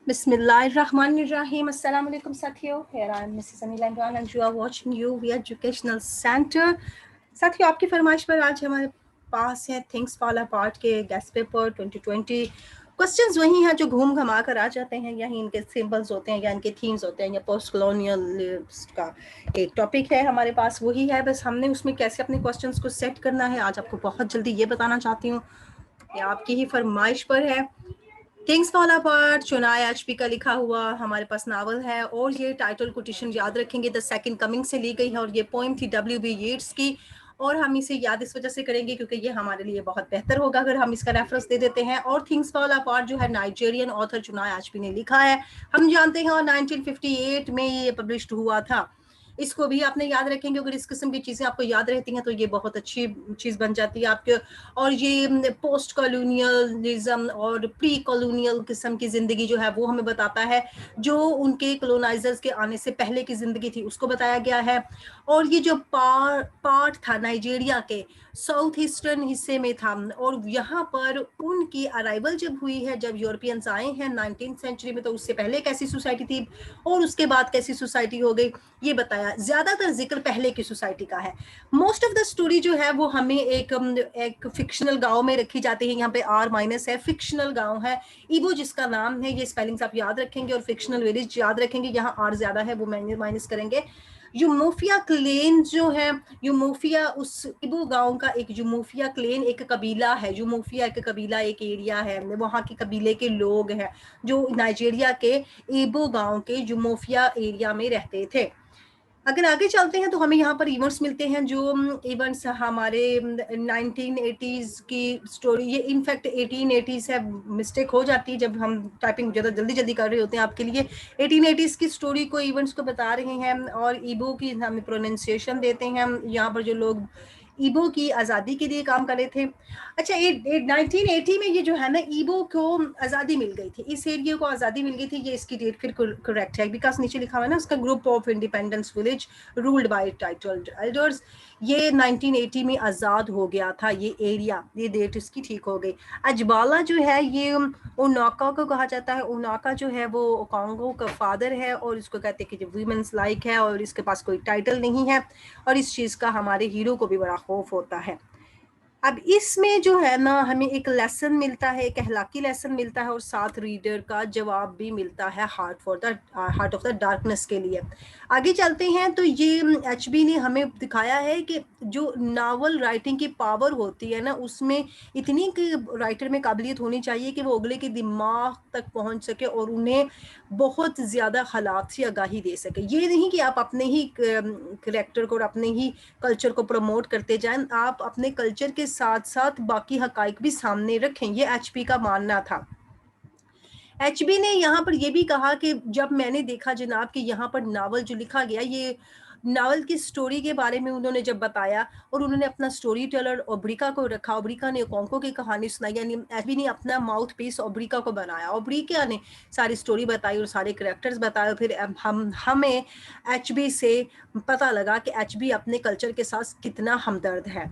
Bismillahirrahmanirrahim. Assalamu alaikum साथियों. Here I am Mrs. Anila Imran and you are watching UV Educational Center. साथियों, आपकी फरमाइश पर आज हमारे पास है थिंग्स फॉल अपार्ट के गेस्ट पेपर 2020. क्वेश्चंस वही हैं जो घूम घमा कर आ जाते हैं, यही इनके सिंबल्स होते हैं या इनके थीम्स होते हैं, या पोस्ट कॉलोनियल का एक टॉपिक है हमारे पास, वही है. बस हमने उसमें कैसे अपने क्वेश्चंस को सेट करना है आज आपको बहुत जल्दी ये बताना चाहती हूँ. ये आपकी ही फरमाइश पर है. थिंग्स फॉल अपार्ट चुनाय एचपी का लिखा हुआ हमारे पास नावल है, और ये टाइटल कोटेशन याद रखेंगे द सेकंड कमिंग से ली गई है, और ये पोएम थी W.B. येट्स की. और हम इसे याद इस वजह से करेंगे क्योंकि ये हमारे लिए बहुत बेहतर होगा अगर हम इसका रेफरेंस दे देते हैं. और थिंग्स फॉल अपार्ट जो है नाइजीरियन ऑथर चुनाय एचपी ने लिखा है, हम जानते हैं, और 1958 में ये पब्लिश्ड हुआ था. इसको भी आपने याद रखेंगे. अगर इस किस्म की चीज़ें आपको याद रहती हैं तो ये बहुत अच्छी चीज़ बन जाती है आपके. और ये पोस्ट कॉलोनियलिज्म और प्री कॉलोनियल किस्म की ज़िंदगी जो है वो हमें बताता है, जो उनके कॉलोनाइजर्स के आने से पहले की ज़िंदगी थी उसको बताया गया है. और ये जो पार्ट था नाइजीरिया के साउथ ईस्टर्न हिस्से में था, और यहाँ पर उनकी अराइवल जब हुई है, जब यूरोपियंस आए हैं 19th सेंचुरी में, तो उससे पहले कैसी सोसाइटी थी और उसके बाद कैसी सोसाइटी हो गई ये बताया. ज्यादातर जिक्र पहले की सोसाइटी का है. मोस्ट ऑफ द स्टोरी जो है वो हमें एक फिक्शनल गांव में रखी जाती है. यहाँ पे R- है, फिक्शनल गांव है, इबो जिसका नाम है. ये स्पेलिंग्स आप याद रखेंगे और फिक्शनल विलेज याद रखेंगे. यहाँ R ज्यादा है वो माइनस करेंगे. यूमोफिया क्लेन जो है, यूमोफिया उस इबो गांव का एक यूमोफिया क्लेन एक कबीला है. यूमोफिया एक कबीला एक एरिया है, वहाँ के कबीले के लोग हैं जो नाइजीरिया के इबो गांव के यूमोफिया एरिया में रहते थे. अगर आगे चलते हैं तो हमें यहाँ पर इवेंट्स मिलते हैं, जो इवेंट्स हमारे 1980s की स्टोरी. ये इनफैक्ट 1880s है, मिस्टेक हो जाती है जब हम टाइपिंग ज़्यादा जल्दी कर रहे होते हैं. आपके लिए 1880s की स्टोरी को इवेंट्स को बता रहे हैं, और ईबो की हमें प्रोनाउंसिएशन देते हैं. यहाँ पर जो लोग ईबो की आज़ादी के लिए काम कर रहे थे. अच्छा, 1980 में ये जो है ना, ईबो को आज़ादी मिल गई थी, इस एरिया को आज़ादी मिल गई थी. ये इसकी डेट फिर करेक्ट है बिकॉज नीचे लिखा हुआ है ना उसका group of independence village ruled by titled elders. ये 1980 में आज़ाद हो गया था ये एरिया, ये डेट इसकी ठीक हो गई. अजबाला जो है ये ओनाका को कहा जाता है. ओनाका जो है वो ओकांगो का फादर है, और इसको कहते हैं कि जो वीमेंस लाइक है, और इसके पास कोई टाइटल नहीं है, और इस चीज़ का हमारे हीरो को भी बड़ा खौफ होता है. अब इसमें जो है ना हमें एक लेसन मिलता है, एक अखलाकी लेसन मिलता है, और साथ रीडर का जवाब भी मिलता है हार्ट ऑफ द डार्कनेस के लिए. आगे चलते हैं तो ये एचबी ने हमें दिखाया है कि जो नावल राइटिंग की पावर होती है ना, उसमें इतनी कि राइटर में काबिलियत होनी चाहिए कि वो अगले के दिमाग तक पहुंच सके और उन्हें बहुत ज़्यादा हालात से आगाही दे सके. ये नहीं कि आप अपने ही करेक्टर को और अपने ही कल्चर को प्रमोट करते जाएं, आप अपने कल्चर के साथ साथ बाकी हकाइक भी सामने रखें. ये एचपी का मानना था. एचबी ने यहाँ पर यह भी कहा कि जब मैंने देखा जनाब कि यहाँ पर नावल जो लिखा गया, ये नावल की स्टोरी के बारे में उन्होंने जब बताया, और उन्होंने अपना स्टोरी टेलर ओब्रिका को रखा, ओब्रिका ने ओकोंको की कहानी सुनाई, यानी एचबी ने अपना माउथ पीस ओब्रिका को बनाया. ओब्रिका ने सारी स्टोरी बताई और सारे कैरेक्टर्स बताए. फिर हमें एचबी से पता लगा कि एचबी अपने कल्चर के साथ कितना हमदर्द है.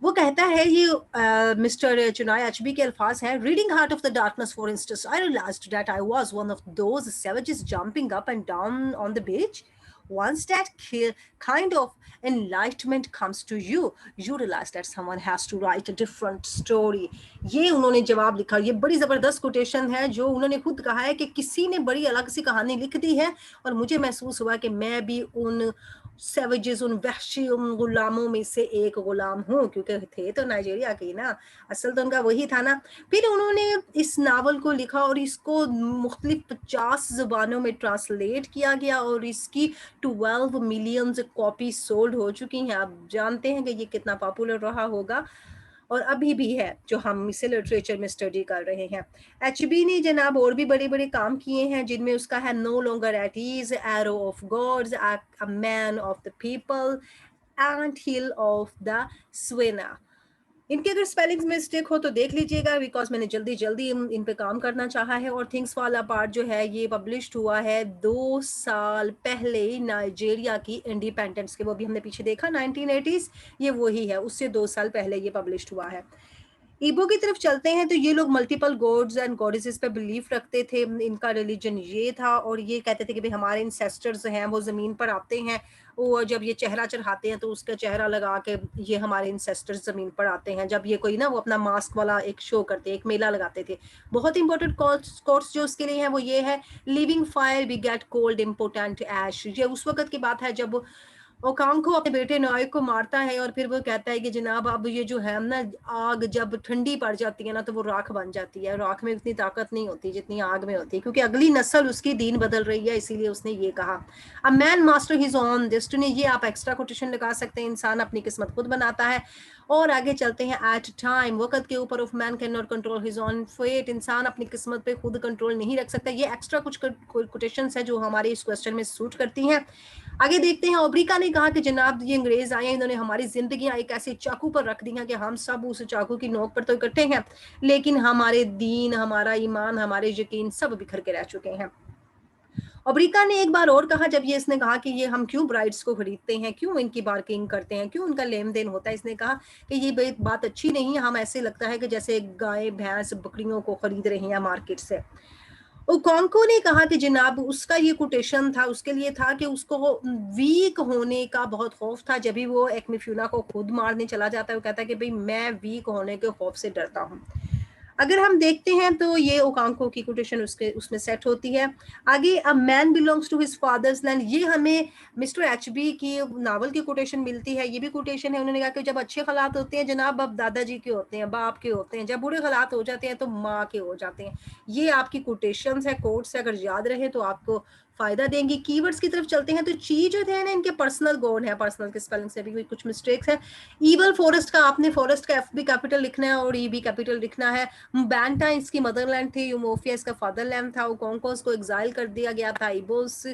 वो कहता है, ये मिस्टर चुनाय एचबी के अल्फाज हैं. Reading heart of the darkness for instance I realised that I was one of those savages jumping up and down on the beach. Once that kind of enlightenment comes to you, you realize that someone has to write a different story. ये उन्होंने जवाब लिखा. ये बड़ी ज़बरदस्त quotation है जो उन्होंने खुद कहा है कि किसी ने बड़ी अलग सी कहानी लिख दी है, और मुझे महसूस हुआ कि मैं भी उन सेवेजेस, उन वहशी उन गुलामों में से एक गुलाम हूँ, क्योंकि थे तो नाइजीरिया के ना, असल तो उनका वही था ना. फिर उन्होंने इस नावल को लिखा और इसको मुख्तलिफ 50 ज़ुबानों में ट्रांसलेट किया गया, और इसकी 12 मिलियन कॉपी सोल्ड हो चुकी हैं. आप जानते हैं कि ये कितना पॉपुलर रहा होगा, और अभी भी है जो हम इसे लिटरेचर में स्टडी कर रहे हैं. एचबी ने जनाब और भी बड़े बड़े काम किए हैं, जिनमें उसका है no longer at ease, arrow of gods, a man of the people, and hill of the savannah. इनके अगर स्पेलिंग्स मिस्टेक हो तो देख लीजिएगा, बिकॉज मैंने जल्दी इन पे काम करना चाहा है. और थिंग्स फॉल अपार्ट जो है ये पब्लिश्ड हुआ है 2 साल पहले नाइजीरिया की इंडिपेंडेंस के. वो भी हमने पीछे देखा 1980s, ये वही है, उससे 2 साल पहले ये पब्लिश्ड हुआ है. ईबो की तरफ चलते हैं तो ये लोग मल्टीपल गॉड्स एंड गॉडेसेस पे बिलीव रखते थे। इनका रिलीजन ये था और ये कहते थे कि भाई हमारे इंसेस्टर्स हैं वो ज़मीन पर आते हैं और जब ये चेहरा चढ़ाते हैं तो उसका चेहरा लगा के ये हमारे इंसेस्टर्स ज़मीन पर आते हैं। जब ये कोई ना वो अपना मास्क वाला एक शो करते, एक मेला लगाते थे। बहुत इंपॉर्टेंट कोट्स जो उसके लिए है वो ये है, living fire we get cold important ash. ये उस वक्त की बात है जब ओकांको अपने बेटे नायक को मारता है और फिर वो कहता है कि जनाब अब ये जो है ना, आग जब ठंडी पड़ जाती है ना तो वो राख बन जाती है। राख में उतनी ताकत नहीं होती जितनी आग में होती है, क्योंकि अगली नस्ल उसकी दीन बदल रही है, इसीलिए उसने ये कहा। A man master his own destiny, ये आप एक्स्ट्रा कोटेशन लगा सकते हैं, इंसान अपनी किस्मत खुद बनाता है। और आगे चलते हैं, एट टाइम वक्त के ऊपर, of man cannot control his own fate, इंसान अपनी किस्मत पे खुद कंट्रोल नहीं रख सकता। ये एक्स्ट्रा कुछ कोटेशंस है जो हमारे इस क्वेश्चन में सूट करती हैं। आगे देखते हैं, ओब्रिका ने कहा कि जनाब ये अंग्रेज आए, इन्होंने हमारी जिंदगियां एक ऐसे चाकू पर रख दी हैं कि हम सब उस चाकू की नोक पर तो इकट्ठे हैं, लेकिन हमारे दीन, हमारा ईमान, हमारे यकीन सब बिखर के रह चुके हैं। ओब्रिका ने एक बार और कहा, जब ये इसने कहा कि ये हम क्यों ब्राइड्स को खरीदते हैं, क्यों इनकी बार्किंग करते हैं, क्यों उनका लेन देन होता है, इसने कहा कि ये बात अच्छी नहीं है, हम ऐसे लगता है कि जैसे गाय भैंस बकरियों को खरीद रहे हैं मार्केट से। ओकोंको ने कहा कि जनाब उसका ये कोटेशन था, उसके लिए था कि उसको वीक होने का बहुत खौफ था। जब भी वो एक्मिफ्यूना को खुद मारने चला जाता है, वो कहता है कि भाई मैं वीक होने के खौफ से डरता हूँ। अगर हम देखते हैं तो ये ओकांको की कोटेशन उसके उसमें सेट होती है। आगे, a man belongs to his father's land, ये हमें मिस्टर एचबी की नावल की कोटेशन मिलती है। ये भी कोटेशन है, उन्होंने कहा कि जब अच्छे हालात होते हैं जनाब, अब दादाजी के होते हैं, बाप के होते हैं, जब बुरे हालात हो जाते हैं तो माँ के हो जाते हैं। ये आपकी कोटेशंस है, कोट्स है, अगर याद रहे तो आपको फायदा देंगी। कीवर्ड्स की तरफ चलते हैं तो ची जो थे ना, इनके पर्सनल गॉड है, पर्सनल के स्पेलिंग से भी कुछ मिस्टेक्स है। ईवल फॉरेस्ट का आपने फॉरेस्ट का एफ भी कैपिटल लिखना है और ई भी कैपिटल लिखना है। बैंटा इसकी मदरलैंड थी, यूमोफिया इसका फादरलैंड था। ओकोंकोस को एग्जाइल कर दिया गया था इबोस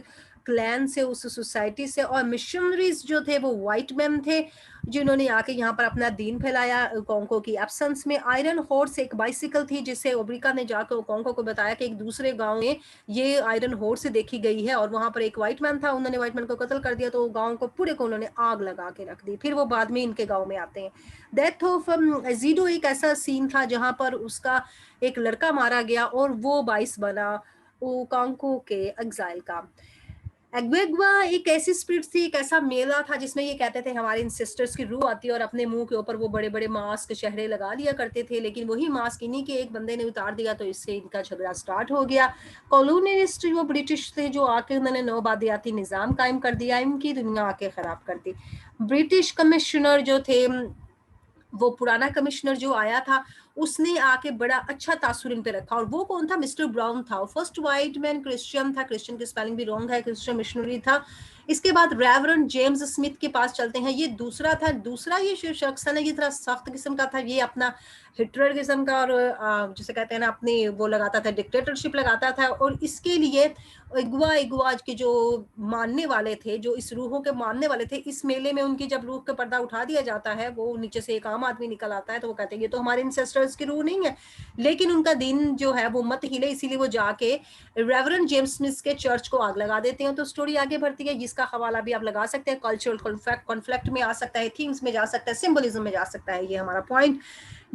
क्लैन से, उस सोसाइटी से। और मिशनरीज जो थे वो वाइट मैन थे, जिन्होंने आके यहाँ पर अपना दीन फैलाया ओकोंको की एब्सेंस में। आयरन हॉर्स एक बाइसिकल थी, जिसे ओब्रिका ने जाकर ओकोंको को बताया कि एक दूसरे गांव में ये आयरन हॉर्स से देखी गई है और वहां पर एक व्हाइट मैन था, उन्होंने व्हाइट मैन को कत्ल कर दिया, तो गांव को पूरे को उन्होंने आग लगा के रख दी। फिर वो बाद में इनके गांव में आते हैं। डेथ ऑफ जीडो एक ऐसा सीन था जहां पर उसका एक लड़का मारा गया और वो बाइस बना ओकांको के एग्जाइल का। एग्वेगवा एक ऐसी स्पिरिट थी, एक ऐसा मेला था जिसमें ये कहते थे हमारे इंसिस्टर्स की रूह आती है और अपने मुंह के ऊपर वो बड़े बड़े मास्क चेहरे लगा लिया करते थे, लेकिन वही मास्क इन्हीं के एक बंदे ने उतार दिया तो इससे इनका झगड़ा स्टार्ट हो गया। कॉलोनियलिस्ट जो ब्रिटिश थे, जो आके उन्होंने नौबादियाती निज़ाम कायम कर दिया, इनकी दुनिया आके खराब कर दी। ब्रिटिश कमिश्नर जो थे, वो पुराना कमिश्नर जो आया था, उसने आके बड़ा अच्छा तासुर इन पे रखा। और वो कौन था? मिस्टर ब्राउन था। फर्स्ट वाइट मैन क्रिश्चियन था, क्रिश्चियन की स्पेलिंग भी रॉन्ग है, क्रिश्चियन मिशनरी था। इसके बाद रेवरेंड जेम्स स्मिथ के पास चलते हैं, ये दूसरा था। दूसरा ये शख्स था ना, ये थोड़ा सख्त किस्म का था, ये अपना हिटलर किस्म का, और जिसे कहते हैं ना अपनी वो लगाता था, डिक्टेटरशिप लगाता था। और इसके लिए इगवा के जो मानने वाले थे, जो इस रूहों के मानने वाले थे, इस मेले में उनकी जब रूह का पर्दा उठा दिया जाता है, वो नीचे से एक आम आदमी निकल आता है, तो वो कहते हैं ये तो हमारे इंसेस्टर्स की रूह नहीं है, लेकिन उनका दिन जो है वो मत हिले, इसीलिए वो जाके रेवरेंड जेम्स स्मिथ के चर्च को आग लगा देते हैं। तो स्टोरी आगे बढ़ती है, जिसका हवाला भी आप लगा सकते हैं, कल्चरल कॉन्फ्लिक्ट में आ सकता है, थीम्स में जा सकता है, सिंबलिज्म में जा सकता है, ये हमारा पॉइंट।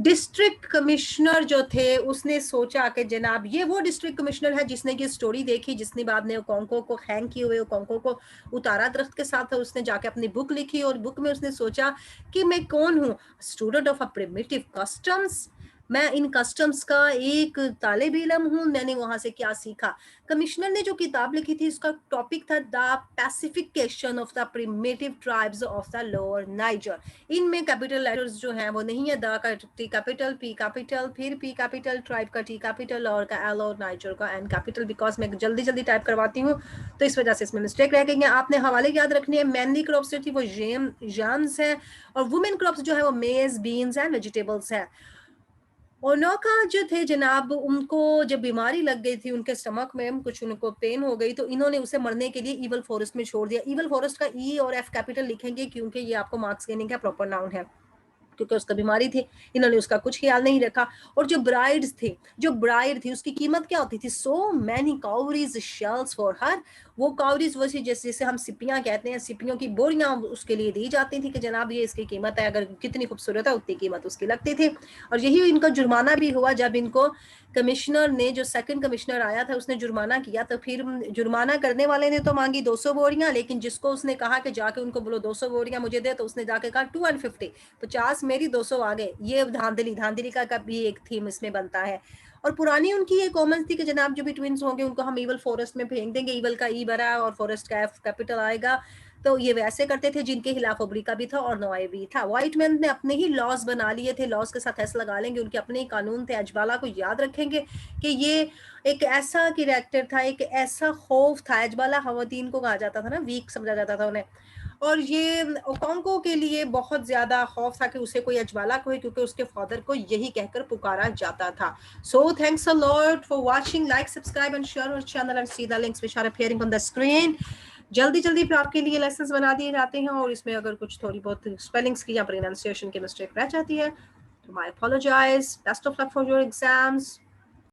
डिस्ट्रिक्ट कमिश्नर जो थे, उसने सोचा कि जनाब ये वो डिस्ट्रिक्ट कमिश्नर है जिसने ये स्टोरी देखी, जिसने बाद में ओकोंको को हैंग किए हुए ओकोंको को उतारा दरख्त के साथ, उसने जाके अपनी बुक लिखी और बुक में उसने सोचा कि मैं कौन हूँ, student of a primitive customs, मैं इन कस्टम्स का एक तालिब इल्म हूँ, मैंने वहां से क्या सीखा। कमिश्नर ने जो किताब लिखी थी, उसका टॉपिक था the pacification of the primitive tribes of the lower Niger. इनमें कैपिटल लेटर्स जो हैं वो नहीं है, द का टी कैपिटल, पी कैपिटल, फिर पी कैपिटल, ट्राइब का टी कैपिटल, और का एल, और नाइजर का एन कैपिटल। बिकॉज मैं जल्दी जल्दी टाइप करवाती हूँ तो इस वजह से इसमें मिस्टेक रह गई है। आपने हवाले याद रखने हैं। मैनली क्रॉप्स जो थी वो जाम्स है, और वुमेन क्रॉप्स जो है वो मेज, बीन्स एंड वेजिटेबल्स है। ओनोका जो थे जनाब, उनको जब बीमारी लग गई थी, उनके स्टमक में कुछ उनको पेन हो गई, तो इन्होंने उसे मरने के लिए ईवल फॉरेस्ट में छोड़ दिया। ईवल फॉरेस्ट का ई और एफ कैपिटल लिखेंगे क्योंकि ये आपको मार्क्स देने का प्रॉपर नाउन है। क्योंकि उसका बीमारी थी, इन्होंने उसका कुछ ख्याल नहीं रखा। और जो ब्राइड्स थे, जो ब्राइड थी, उसकी कीमत क्या होती थी? So many cowries shells for her. वो काउरीज वैसे जैसे हम सिपियां कहते हैं, सिपियों की बोरियां उसके लिए दी जाती थी कि जनाब ये इसकी कीमत है, अगर कितनी खूबसूरत है उतनी कीमत उसकी लगती थी। और यही इनका जुर्माना भी हुआ जब इनको कमिश्नर ने, जो सेकंड कमिश्नर आया था, उसने जुर्माना किया। तो फिर जुर्माना करने वाले ने तो मांगी 200 बोरियां, लेकिन जिसको उसने कहा कि जाके उनको बोलो 200 बोरियां मुझे दे, तो उसने जाके कहा 250, 50 मेरी 200 आ गए। ये धांधली, धांधली का भी एक थीम इसमें बनता है। और पुरानी उनकी ये कॉमन थी कि जनाब जो भी ट्विंस होंगे उनको हम ईवल फॉरेस्ट में फेंक देंगे, ईवल का ई बरा और फॉरेस्ट का एफ कैपिटल आएगा। तो ये वैसे करते थे जिनके खिलाफ अमरीका भी था और नोए भी था। व्हाइट मैन ने अपने ही लॉज बना लिए थे, लॉज के साथ ऐसा लगा लेंगे, उनके अपने ही कानून थे। अजवाला को याद रखेंगे कि ये एक ऐसा कैरेक्टर था, एक ऐसा खौफ था। अजवाला खवातीन को कहा जाता था ना, वीक समझा जाता था उन्हें। और ये ओकोंको के लिए बहुत ज्यादा खौफ था कि उसे कोई अजवाला कोई, क्योंकि उसके फादर को यही कहकर पुकारा जाता था। So thanks a lot for watching, like, subscribe and share our channel and see the links which are appearing on the screen. जल्दी जल्दी पे आपके लिए लेसन्स बना दिए जाते हैं, और इसमें अगर कुछ थोड़ी बहुत स्पेलिंग्स की या प्रोनाउंसिएशन की मिस्टेक रह जाती है तो I apologise. Best of luck for your exams.